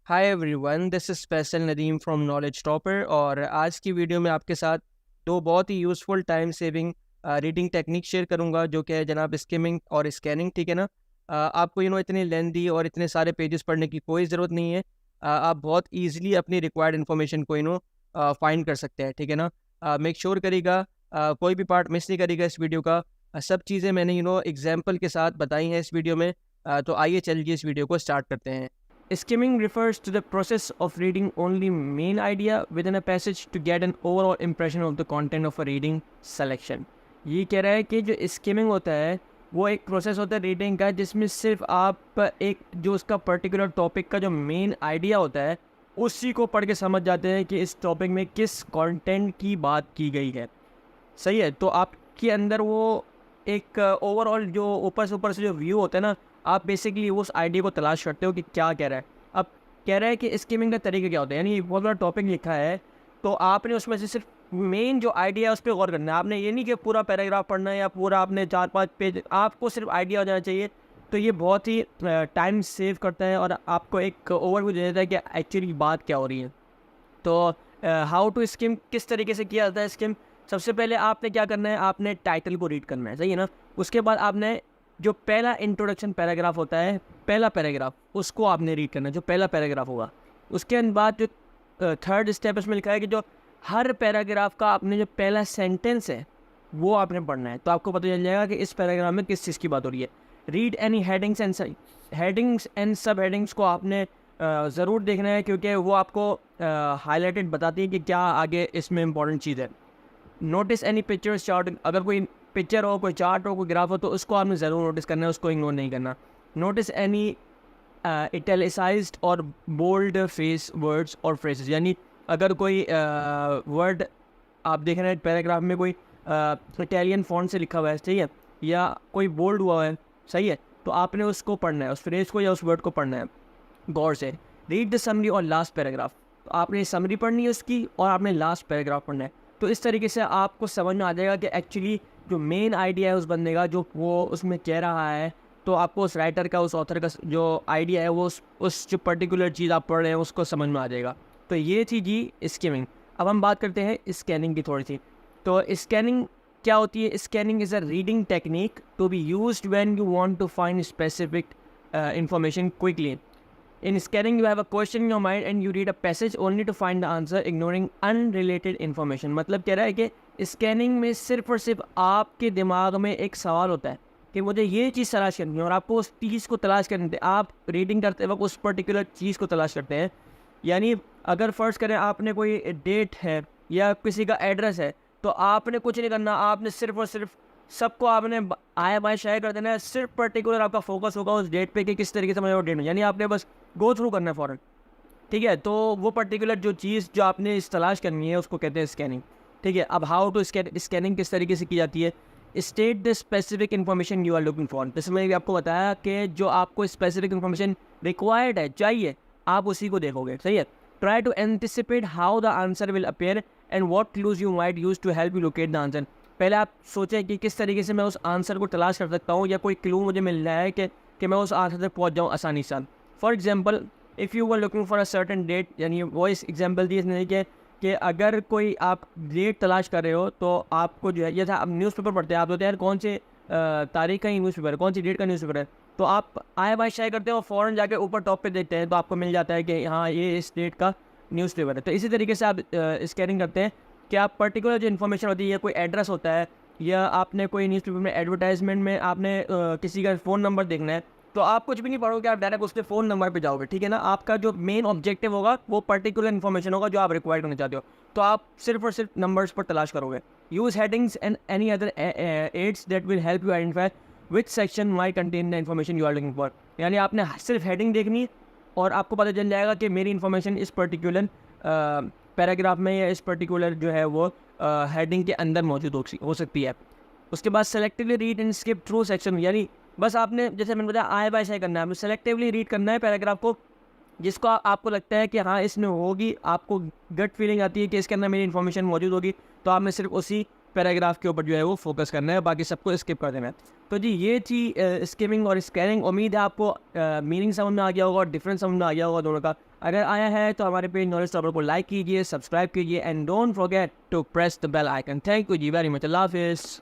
Hi everyone, this is Faisal Nadeem from knowledge topper. और आज की वीडियो में आपके साथ दो बहुत ही useful time saving reading technique share करूंगा, जो कि है जनाब स्किमिंग और स्कैनिंग। ठीक है ना। आपको इतने लेंदी और इतने सारे पेजेस पढ़ने की कोई ज़रूरत नहीं है। आप बहुत ईजिली अपनी रिक्वायर्ड इन्फॉर्मेशन को फाइंड कर सकते हैं। ठीक है ना। मेक श्योर करिएगा कोई भी पार्ट मिस नहीं करिएगा इस वीडियो का। सब चीज़ें मैंने एग्जाम्पल के साथ बताई हैं इस वीडियो में। तो आइए चलिए इस वीडियो को स्टार्ट करते हैं। Skimming refers to the process of reading only main idea within a passage to get an overall impression of the content of a reading selection। ये कह रहा है कि जो स्किमिंग होता है वो एक प्रोसेस होता है रीडिंग का, जिसमें सिर्फ आप एक जो उसका पर्टिकुलर टॉपिक का जो मेन आइडिया होता है उसी को पढ़ के समझ जाते हैं कि इस टॉपिक में किस कंटेंट की बात की गई है। सही है। तो आपके अंदर वो एक ओवरऑल जो ऊपर से जो व्यू होता है ना, आप बेसिकली उस आइडिया को तलाश करते हो कि क्या कह रहा है। अब कह रहा है कि स्किमिंग का तरीका क्या होता है, यानी बहुत बड़ा टॉपिक लिखा है तो आपने उसमें से सिर्फ मेन जो आइडिया है उस पर गौर करना है। आपने ये नहीं कि पूरा पैराग्राफ पढ़ना है या पूरा आपने 4-5 पेज, आपको सिर्फ आइडिया हो जाना चाहिए। तो ये बहुत ही टाइम सेव करता है और आपको एक ओवरव्यू दे देता है कि एक्चुअली बात क्या हो रही है। तो हाउ टू स्किम किस तरीके से किया जाता है स्किम। सबसे पहले आपने क्या करना है, आपने टाइटल को रीड करना है। सही है ना। उसके बाद आपने जो पहला इंट्रोडक्शन पैराग्राफ होता है, पहला पैराग्राफ, उसको आपने रीड करना है, जो पहला पैराग्राफ होगा। उसके बाद जो थर्ड स्टेप इसमें लिखा है कि जो हर पैराग्राफ का आपने जो पहला सेंटेंस है वो आपने पढ़ना है। तो आपको पता चल जाएगा कि इस पैराग्राफ में किस चीज़ की बात हो रही है। रीड एनी हेडिंग्स एंड सब हेडिंग्स को आपने ज़रूर देखना है, क्योंकि वो आपको हाईलाइटेड बताती है कि क्या आगे इसमें इंपॉर्टेंट चीज़ है। नोटिस एनी पिक्चर्स चार्ट, अगर कोई पिक्चर हो, कोई चार्ट हो, कोई ग्राफ हो, तो उसको आपने ज़रूर नोटिस करना है, उसको इग्नोर नहीं करना। नोटिस एनी इटैलिसाइज्ड और बोल्ड फेस वर्ड्स और फ्रेजेस, यानी अगर कोई वर्ड आप देख रहे हैं पैराग्राफ में कोई इटालियन फॉन्ट से लिखा हुआ है, सही है, या कोई बोल्ड हुआ है, सही है, तो आपने उसको पढ़ना है, उस फ्रेज को या उस वर्ड को पढ़ना है गौर से। रीड द समरी और लास्ट पैराग्राफ, तो आपने समरी पढ़नी है उसकी और आपने लास्ट पैराग्राफ पढ़ना है। तो इस तरीके से आपको समझ में आ जाएगा कि एक्चुअली जो मेन आइडिया है उस बंदे का, जो वो उसमें कह रहा है, तो आपको उस राइटर का, उस ऑथर का जो आइडिया है वो उस जो पर्टिकुलर चीज़ आप पढ़ रहे हैं उसको समझ में आ जाएगा। तो ये थी जी स्किमिंग। अब हम बात करते हैं स्कैनिंग की थोड़ी सी। तो स्कैनिंग क्या होती है। Scanning is a reading technique to be used when you want to find specific information quickly. In scanning, you have a question in your mind and you read a passage only to find the answer, ignoring unrelated information। मतलब कह रहा है कि scanning में सिर्फ और सिर्फ आपके दिमाग में एक सवाल होता है कि मुझे ये चीज़ तलाश करनी है और आपको उस चीज़ को तलाश करनी है। आप रीडिंग करते वक्त उस पर्टिकुलर चीज़ को तलाश करते हैं। यानी अगर फ़र्ज़ करें आपने कोई डेट है या किसी का एड्रेस है, तो आपने कुछ नहीं करना, आपने सिर्फ और सिर्फ सबको आपने आया बाय शेयर कर देना है। सिर्फ पर्टिकुलर आपका फोकस होगा उस डेट पे कि किस तरीके से मुझे वो डेट में, यानी आपने बस गो थ्रू करना है फ़ौरन। ठीक है। तो वो पर्टिकुलर जो चीज़ जो आपने इस तलाश करनी है उसको कहते हैं स्कैनिंग। ठीक है। अब हाउ टू स्कैनिंग किस तरीके से की जाती है। State the specific information you are looking for. जैसे मैंने आपको बताया कि जो आपको स्पेसिफिक इन्फॉर्मेशन रिक्वायर्ड है, चाहिए, आप उसी को देखोगे। सही है। Try to anticipate how the answer will appear and what clues you might use to help you locate the answer. पहले आप सोचें कि किस तरीके से मैं उस आंसर को तलाश कर सकता हूँ, या कोई क्लू मुझे मिल रहा है कि मैं उस आंसर तक पहुँच जाऊँ आसानी से। For example, if you were looking for a certain date, यानी वो इस एग्जाम्पल दी इसने कि अगर कोई आप डेट तलाश कर रहे हो तो आपको जो है, ये था आप न्यूज़पेपर पढ़ते हैं, आप बोलते हैं यार कौन से तारीख का ही न्यूज़पेपर है, कौन सी डेट का न्यूज़पेपर है, तो आप आए बाय शेयर करते हैं और फ़ौरन जाके ऊपर टॉप पे देखते हैं तो आपको मिल जाता है कि हाँ ये इस डेट का न्यूज़पेपर है। तो इसी तरीके से आप स्कैनिंग करते हैं कि आप पर्टिकुलर जो इन्फॉर्मेशन होती है, या कोई एड्रेस होता है, या आपने कोई न्यूज़पेपर में एडवर्टाइजमेंट में आपने किसी का फ़ोन नंबर देखना है, तो आप कुछ भी नहीं पढ़ोगे, आप डायरेक्ट उसके फ़ोन नंबर पे जाओगे। ठीक है ना। आपका जो मेन ऑब्जेक्टिव होगा वो पर्टिकुलर इन्फॉर्मेशन होगा जो आप रिक्वायर करना चाहते हो, तो आप सिर्फ और सिर्फ नंबर्स पर तलाश करोगे। Use headings and any other aids that will help you identify which section might contain the information you are looking for. यानी आपने सिर्फ हेडिंग देखनी और आपको पता चल जाएगा कि मेरी इन्फॉर्मेशन इस पर्टिकुलर पैराग्राफ में या इस पर्टिकुलर जो है वो हेडिंग के अंदर मौजूद हो सकती है। उसके बाद selectively read and skip through section, यानी बस आपने, जैसे मैंने बताया, आए बाय शेयर करना है, आपने सेलेक्टिवली रीड करना है पैराग्राफ को, जिसको आपको लगता है कि हाँ इसमें होगी, आपको गट फीलिंग आती है कि इसके अंदर मेरी इन्फॉर्मेशन मौजूद होगी, तो आपने सिर्फ उसी पैराग्राफ के ऊपर जो है वो फोकस करना है, बाकी सबको स्किप कर देना है। तो जी ये थी स्किमिंग और स्कैनिंग। उम्मीद है आपको मीनिंग समझ में आ गया होगा और डिफरेंस समझ में आ गया होगा दोनों का। अगर आया है तो हमारे पेज नॉलेज टॉपर को लाइक कीजिए, सब्सक्राइब कीजिए and don't forget to press the bell icon. Thank you ji very much. Allah हाफिज़।